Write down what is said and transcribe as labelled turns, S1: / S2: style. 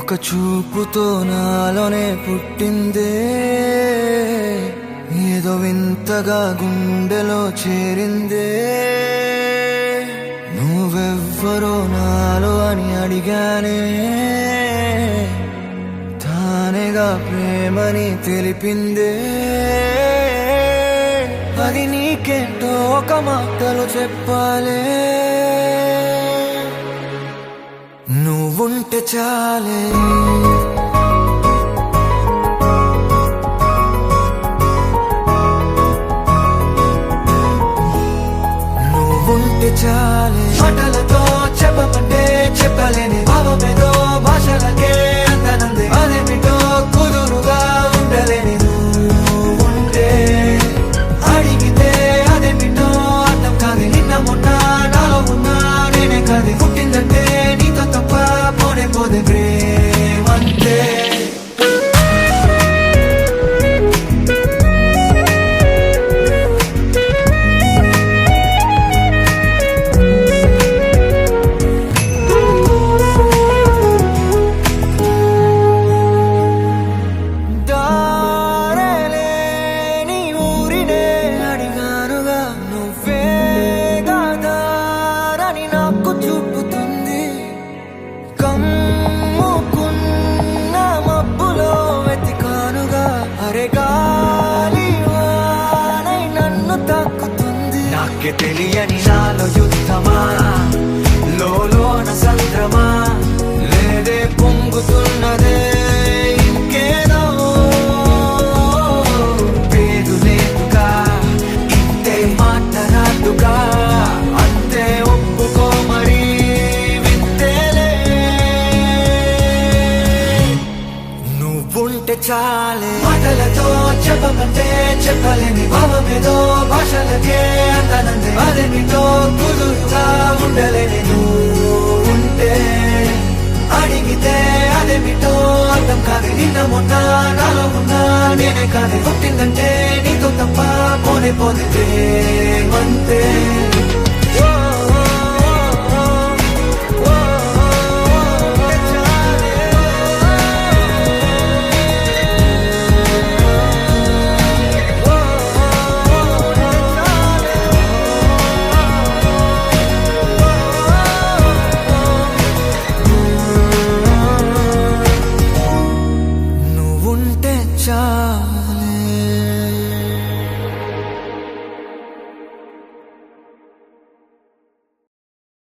S1: ఒక చూపుతో నాలోనే పుట్టిందే, ఏదో వింతగా గుండెలో చేరిందే. నువ్వెవ్వరో నాలో అని అడిగానే, తానేగా ప్రేమని తెలిపిందే. అది నీకేంటో ఒక మాటలో చెప్పాలే, నువ్వుంటే చాలే. నువ్వుంటే చాలే. మాటలతో చెప్పమంటే చెప్పలేని భావమేదో భాషలకే అందనందే. అదేమిటో కుదురుగా ఉండలేని నువ్వుంటే, అడిగితే అదేమిటో అర్థం కాదు. నిన్న మొన్న నాలో ఉన్నా నేనే కాదు. పుట్టిందంటే నీతో తప్ప పోనే పోదే ప్రేమంతే. నాకే తెలియని నాలో యుద్ధమా, లోన సంద్రమా, లేదే పొంగుతున్నదే ఇంకేదో. పేరు లేదుగా ఇంతే మాట్లాడుగా, అంతే ఒప్పుకో మరి వింతేలే. నువ్వుంటే చాలే. మాటలతో చెప్పమంటే చెప్పలేని భావమేదో భాషలకే అందనందే. అదేమిటో కుదురుగా ఉండలేని నువ్వుంటే, అడిగితే అదేమిటో అర్థం కాదు. నిన్న మొన్న నాలో ఉన్నా నేనే కాదు. పుట్టిందంటే నీతో తప్ప పోనే పోదే ప్రేమంతే.